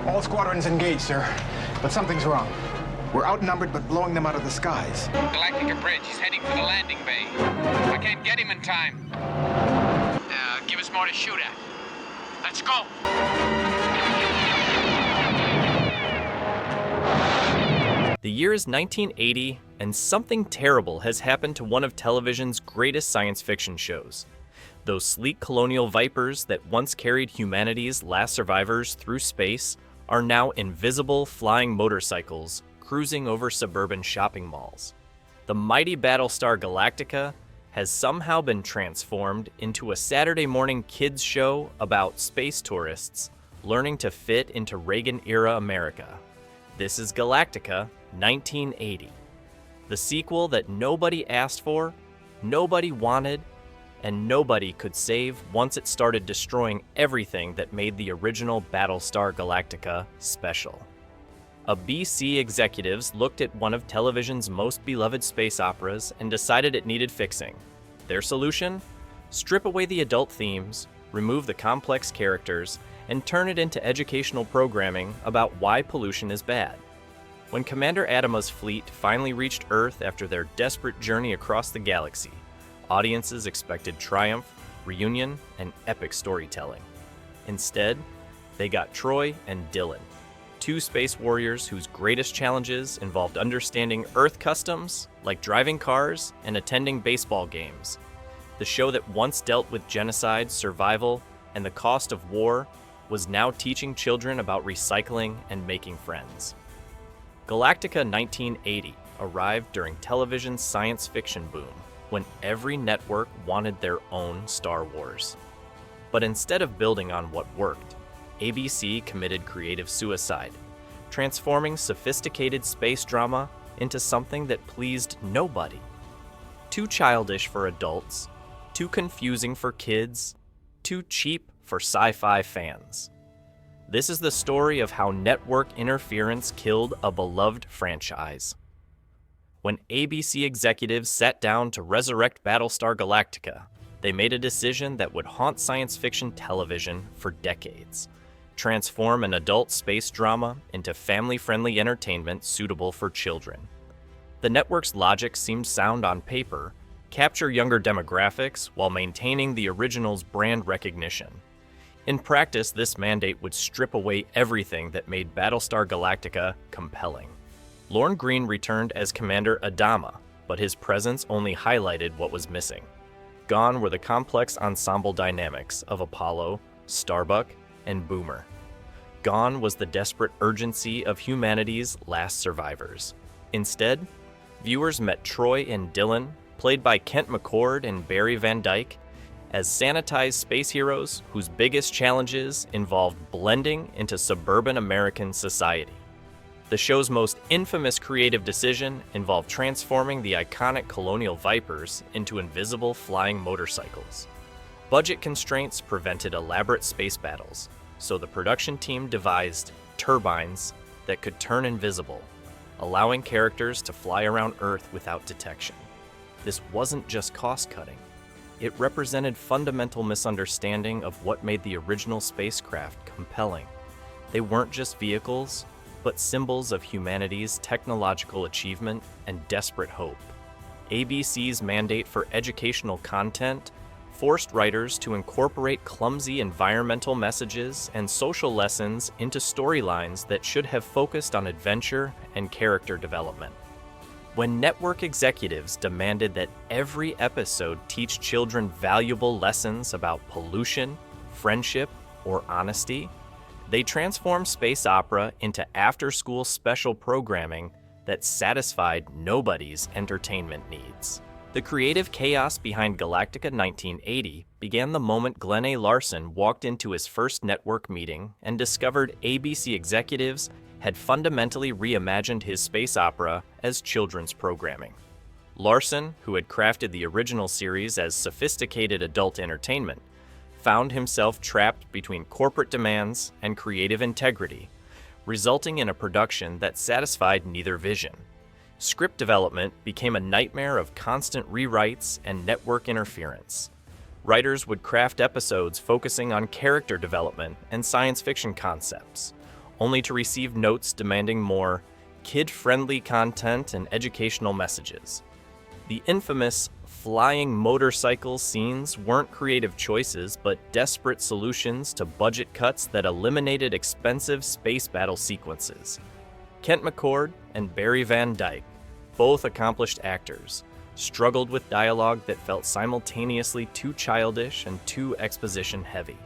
All squadrons engaged, sir. But something's wrong. We're outnumbered, but blowing them out of the skies. Galactica Bridge. He's heading for the landing bay. I can't get him in time. Give us more to shoot at. Let's go. The year is 1980, and something terrible has happened to one of television's greatest science fiction shows. Those sleek colonial vipers that once carried humanity's last survivors through space are now invisible flying motorcycles cruising over suburban shopping malls. The mighty Battlestar Galactica has somehow been transformed into a Saturday morning kids show about space tourists learning to fit into Reagan-era America. This is Galactica 1980, the sequel that nobody asked for, nobody wanted, and nobody could save once it started destroying everything that made the original Battlestar Galactica special. BC executives looked at one of television's most beloved space operas and decided it needed fixing. Their solution? Strip away the adult themes, remove the complex characters, and turn it into educational programming about why pollution is bad. When Commander Adama's fleet finally reached Earth after their desperate journey across the galaxy, audiences expected triumph, reunion, and epic storytelling. Instead, they got Troy and Dylan, two space warriors whose greatest challenges involved understanding Earth customs, like driving cars and attending baseball games. The show that once dealt with genocide, survival, and the cost of war was now teaching children about recycling and making friends. Galactica 1980 arrived during television's science fiction boom, when every network wanted their own Star Wars. But instead of building on what worked, ABC committed creative suicide, transforming sophisticated space drama into something that pleased nobody. Too childish for adults, too confusing for kids, too cheap for sci-fi fans. This is the story of how network interference killed a beloved franchise. When ABC executives sat down to resurrect Battlestar Galactica, they made a decision that would haunt science fiction television for decades. Transform an adult space drama into family-friendly entertainment suitable for children. The network's logic seemed sound on paper: capture younger demographics while maintaining the original's brand recognition. In practice, this mandate would strip away everything that made Battlestar Galactica compelling. Lorne Greene returned as Commander Adama, but his presence only highlighted what was missing. Gone were the complex ensemble dynamics of Apollo, Starbuck, and Boomer. Gone was the desperate urgency of humanity's last survivors. Instead, viewers met Troy and Dylan, played by Kent McCord and Barry Van Dyke, as sanitized space heroes whose biggest challenges involved blending into suburban American society. The show's most infamous creative decision involved transforming the iconic colonial vipers into invisible flying motorcycles. Budget constraints prevented elaborate space battles, so the production team devised turbines that could turn invisible, allowing characters to fly around Earth without detection. This wasn't just cost-cutting. It represented fundamental misunderstanding of what made the original spacecraft compelling. They weren't just vehicles, but symbols of humanity's technological achievement and desperate hope. ABC's mandate for educational content forced writers to incorporate clumsy environmental messages and social lessons into storylines that should have focused on adventure and character development. When network executives demanded that every episode teach children valuable lessons about pollution, friendship, or honesty, they transformed space opera into after-school special programming that satisfied nobody's entertainment needs. The creative chaos behind Galactica 1980 began the moment Glenn A. Larson walked into his first network meeting and discovered ABC executives had fundamentally reimagined his space opera as children's programming. Larson, who had crafted the original series as sophisticated adult entertainment, found himself trapped between corporate demands and creative integrity, resulting in a production that satisfied neither vision. Script development became a nightmare of constant rewrites and network interference. Writers would craft episodes focusing on character development and science fiction concepts, only to receive notes demanding more kid-friendly content and educational messages. The infamous flying motorcycle scenes weren't creative choices, but desperate solutions to budget cuts that eliminated expensive space battle sequences. Kent McCord and Barry Van Dyke, both accomplished actors, struggled with dialogue that felt simultaneously too childish and too exposition-heavy.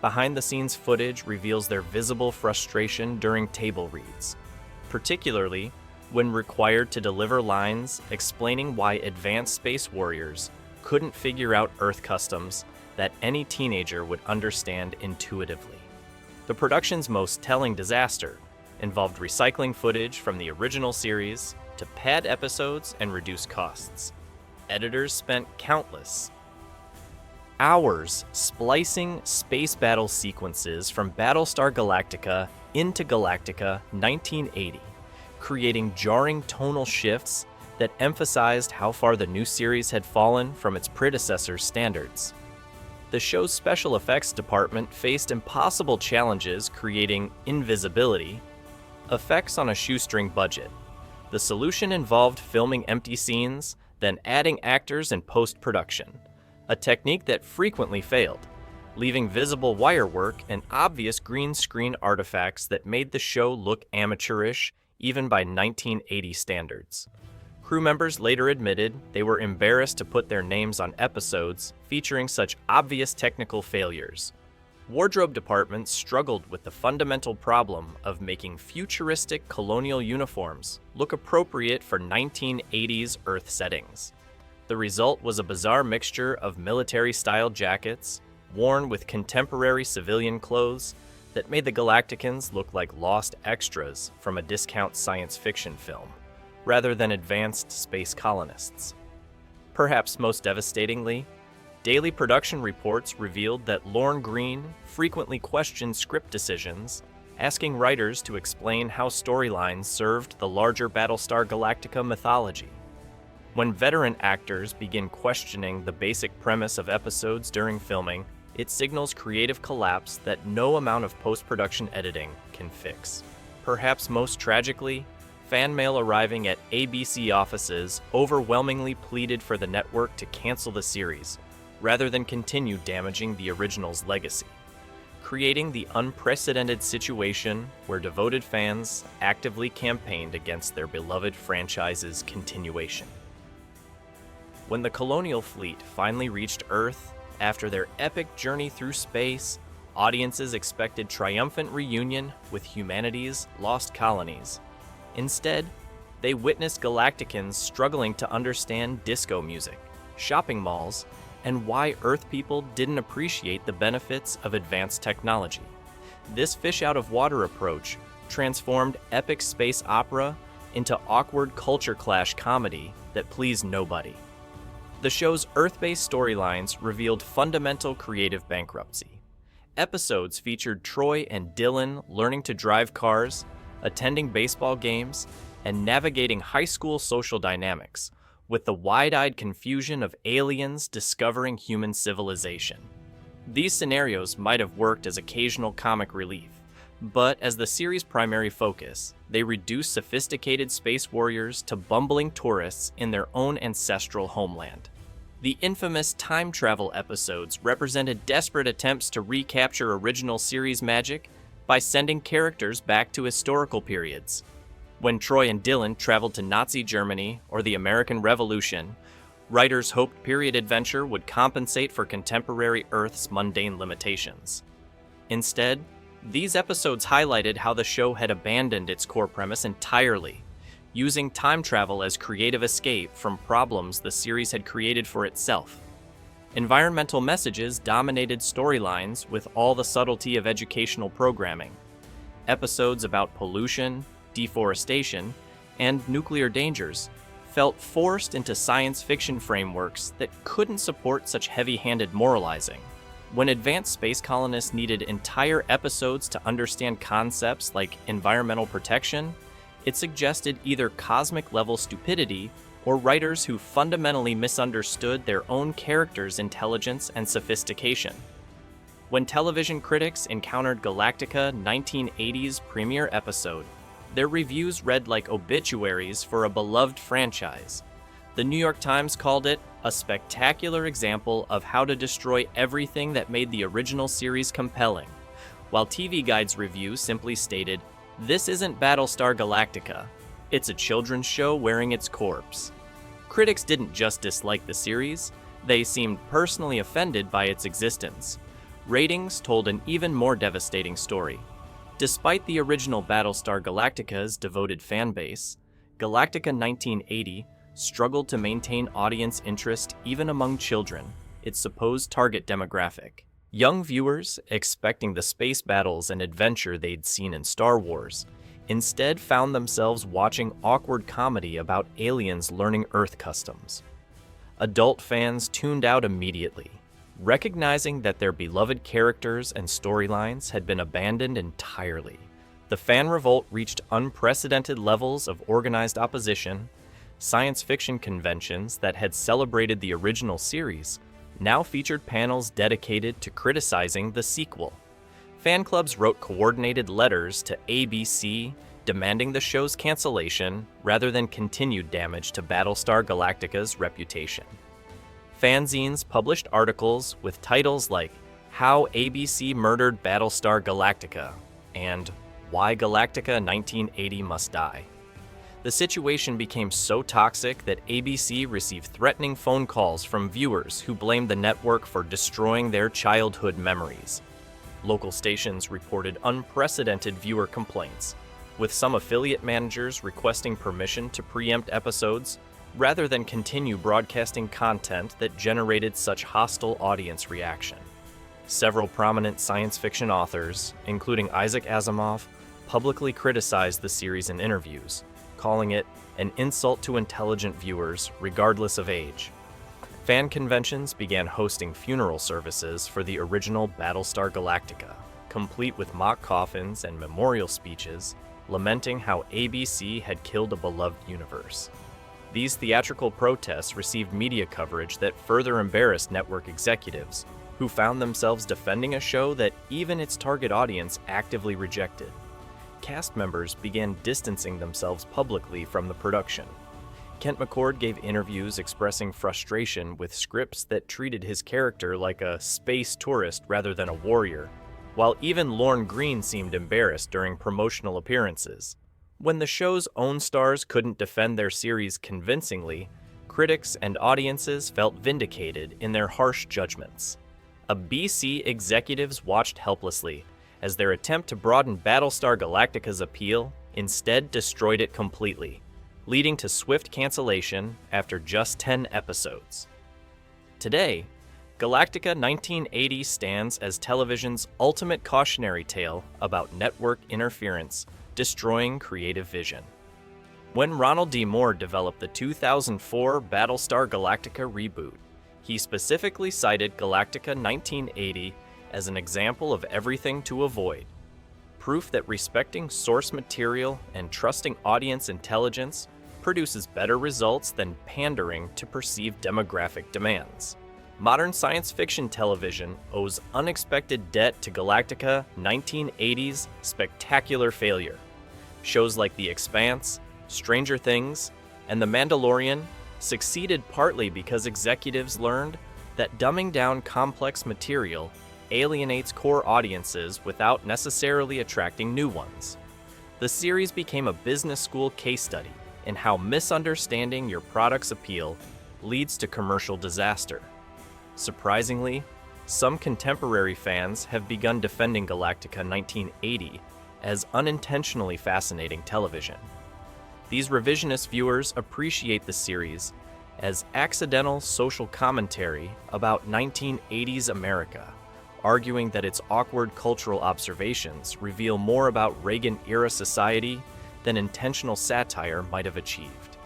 Behind-the-scenes footage reveals their visible frustration during table reads, particularly when required to deliver lines explaining why advanced space warriors couldn't figure out Earth customs that any teenager would understand intuitively. The production's most telling disaster involved recycling footage from the original series to pad episodes and reduce costs. Editors spent countless hours splicing space battle sequences from Battlestar Galactica into Galactica 1980, creating jarring tonal shifts that emphasized how far the new series had fallen from its predecessor's standards. The show's special effects department faced impossible challenges creating invisibility, effects on a shoestring budget. The solution involved filming empty scenes, then adding actors in post-production, a technique that frequently failed, leaving visible wire work and obvious green screen artifacts that made the show look amateurish even by 1980 standards. Crew members later admitted they were embarrassed to put their names on episodes featuring such obvious technical failures. Wardrobe departments struggled with the fundamental problem of making futuristic colonial uniforms look appropriate for 1980s Earth settings. The result was a bizarre mixture of military-style jackets, worn with contemporary civilian clothes, that made the Galacticans look like lost extras from a discount science fiction film, rather than advanced space colonists. Perhaps most devastatingly, daily production reports revealed that Lorne Greene frequently questioned script decisions, asking writers to explain how storylines served the larger Battlestar Galactica mythology. When veteran actors begin questioning the basic premise of episodes during filming, it signals creative collapse that no amount of post-production editing can fix. Perhaps most tragically, fan mail arriving at ABC offices overwhelmingly pleaded for the network to cancel the series, rather than continue damaging the original's legacy, creating the unprecedented situation where devoted fans actively campaigned against their beloved franchise's continuation. When the Colonial Fleet finally reached Earth, after their epic journey through space, audiences expected triumphant reunion with humanity's lost colonies. Instead, they witnessed Galacticans struggling to understand disco music, shopping malls, and why Earth people didn't appreciate the benefits of advanced technology. This fish-out-of-water approach transformed epic space opera into awkward culture clash comedy that pleased nobody. The show's Earth-based storylines revealed fundamental creative bankruptcy. Episodes featured Troy and Dylan learning to drive cars, attending baseball games, and navigating high school social dynamics, with the wide-eyed confusion of aliens discovering human civilization. These scenarios might have worked as occasional comic relief, but as the series' primary focus, they reduced sophisticated space warriors to bumbling tourists in their own ancestral homeland. The infamous time travel episodes represented desperate attempts to recapture original series magic by sending characters back to historical periods. When Troy and Dylan traveled to Nazi Germany or the American Revolution, writers hoped period adventure would compensate for contemporary Earth's mundane limitations. Instead, these episodes highlighted how the show had abandoned its core premise entirely, using time travel as creative escape from problems the series had created for itself. Environmental messages dominated storylines with all the subtlety of educational programming. Episodes about pollution, deforestation, and nuclear dangers felt forced into science fiction frameworks that couldn't support such heavy-handed moralizing. When advanced space colonists needed entire episodes to understand concepts like environmental protection, it suggested either cosmic-level stupidity or writers who fundamentally misunderstood their own characters' intelligence and sophistication. When television critics encountered Galactica 1980's premiere episode, their reviews read like obituaries for a beloved franchise. The New York Times called it a spectacular example of how to destroy everything that made the original series compelling, while TV Guide's review simply stated, "This isn't Battlestar Galactica. It's a children's show wearing its corpse." Critics didn't just dislike the series, they seemed personally offended by its existence. Ratings told an even more devastating story. Despite the original Battlestar Galactica's devoted fan base, Galactica 1980 struggled to maintain audience interest even among children, its supposed target demographic. Young viewers, expecting the space battles and adventure they'd seen in Star Wars, instead found themselves watching awkward comedy about aliens learning Earth customs. Adult fans tuned out immediately, recognizing that their beloved characters and storylines had been abandoned entirely. The fan revolt reached unprecedented levels of organized opposition. Science fiction conventions that had celebrated the original series now featured panels dedicated to criticizing the sequel. Fan clubs wrote coordinated letters to ABC demanding the show's cancellation rather than continued damage to Battlestar Galactica's reputation. Fanzines published articles with titles like How ABC Murdered Battlestar Galactica and Why Galactica 1980 Must Die. The situation became so toxic that ABC received threatening phone calls from viewers who blamed the network for destroying their childhood memories. Local stations reported unprecedented viewer complaints, with some affiliate managers requesting permission to preempt episodes rather than continue broadcasting content that generated such hostile audience reaction. Several prominent science fiction authors, including Isaac Asimov, publicly criticized the series in interviews, calling it an insult to intelligent viewers regardless of age. Fan conventions began hosting funeral services for the original Battlestar Galactica, complete with mock coffins and memorial speeches lamenting how ABC had killed a beloved universe. These theatrical protests received media coverage that further embarrassed network executives, who found themselves defending a show that even its target audience actively rejected. Cast members began distancing themselves publicly from the production. Kent McCord gave interviews expressing frustration with scripts that treated his character like a space tourist rather than a warrior, while even Lorne Greene seemed embarrassed during promotional appearances. When the show's own stars couldn't defend their series convincingly, critics and audiences felt vindicated in their harsh judgments. ABC executives watched helplessly as their attempt to broaden Battlestar Galactica's appeal instead destroyed it completely, leading to swift cancellation after just 10 episodes. Today, Galactica 1980 stands as television's ultimate cautionary tale about network interference destroying creative vision. When Ronald D. Moore developed the 2004 Battlestar Galactica reboot, he specifically cited Galactica 1980 as an example of everything to avoid, proof that respecting source material and trusting audience intelligence produces better results than pandering to perceived demographic demands. Modern science fiction television owes unexpected debt to Galactica 1980's spectacular failure. Shows like The Expanse, Stranger Things, and The Mandalorian succeeded partly because executives learned that dumbing down complex material alienates core audiences without necessarily attracting new ones. The series became a business school case study in how misunderstanding your product's appeal leads to commercial disaster. Surprisingly, some contemporary fans have begun defending Galactica 1980 as unintentionally fascinating television. These revisionist viewers appreciate the series as accidental social commentary about 1980s America, arguing that its awkward cultural observations reveal more about Reagan-era society than intentional satire might have achieved.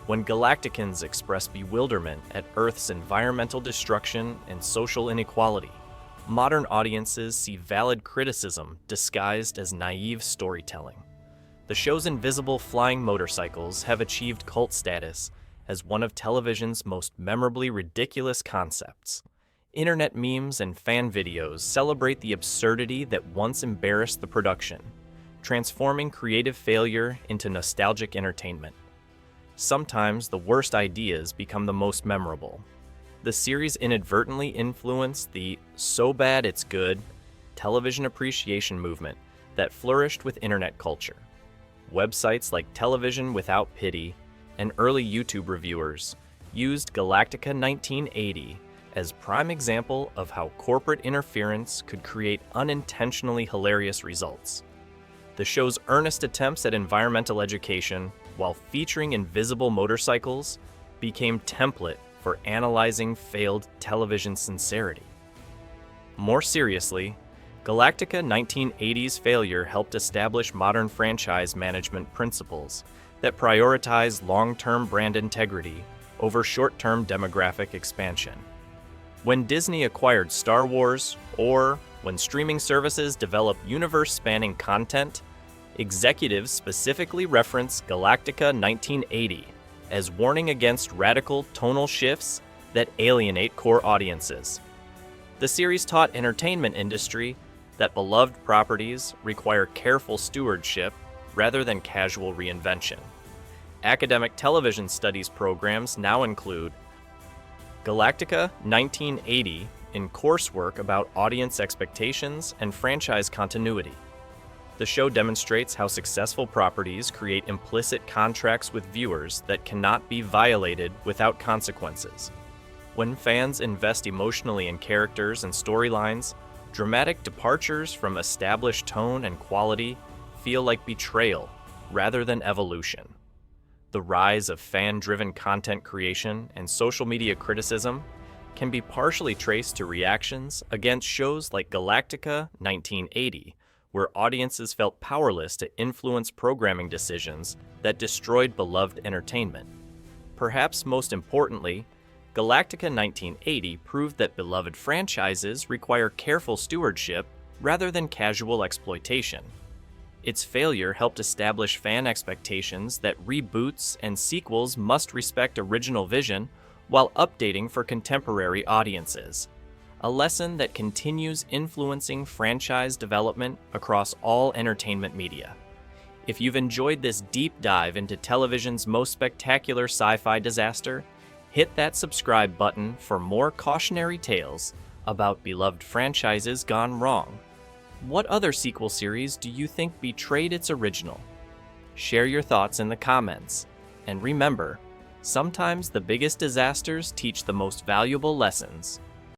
When Galacticans express bewilderment at Earth's environmental destruction and social inequality, modern audiences see valid criticism disguised as naive storytelling. The show's invisible flying motorcycles have achieved cult status as one of television's most memorably ridiculous concepts. Internet memes and fan videos celebrate the absurdity that once embarrassed the production, transforming creative failure into nostalgic entertainment. Sometimes the worst ideas become the most memorable. The series inadvertently influenced the "so bad it's good" television appreciation movement that flourished with internet culture. Websites like Television Without Pity and early YouTube reviewers used Galactica 1980 as prime example of how corporate interference could create unintentionally hilarious results. The show's earnest attempts at environmental education, while featuring invisible motorcycles, became template for analyzing failed television sincerity. More seriously, Galactica 1980's failure helped establish modern franchise management principles that prioritize long-term brand integrity over short-term demographic expansion. When Disney acquired Star Wars, or when streaming services develop universe-spanning content, executives specifically reference Galactica 1980 as warning against radical tonal shifts that alienate core audiences. The series taught entertainment industry that beloved properties require careful stewardship rather than casual reinvention. Academic television studies programs now include Galactica 1980 in coursework about audience expectations and franchise continuity. The show demonstrates how successful properties create implicit contracts with viewers that cannot be violated without consequences. When fans invest emotionally in characters and storylines, dramatic departures from established tone and quality feel like betrayal rather than evolution. The rise of fan-driven content creation and social media criticism can be partially traced to reactions against shows like Galactica 1980, where audiences felt powerless to influence programming decisions that destroyed beloved entertainment. Perhaps most importantly, Galactica 1980 proved that beloved franchises require careful stewardship rather than casual exploitation. Its failure helped establish fan expectations that reboots and sequels must respect original vision while updating for contemporary audiences, a lesson that continues influencing franchise development across all entertainment media. If you've enjoyed this deep dive into television's most spectacular sci-fi disaster, hit that subscribe button for more cautionary tales about beloved franchises gone wrong. What other sequel series do you think betrayed its original? Share your thoughts in the comments. And remember, sometimes the biggest disasters teach the most valuable lessons.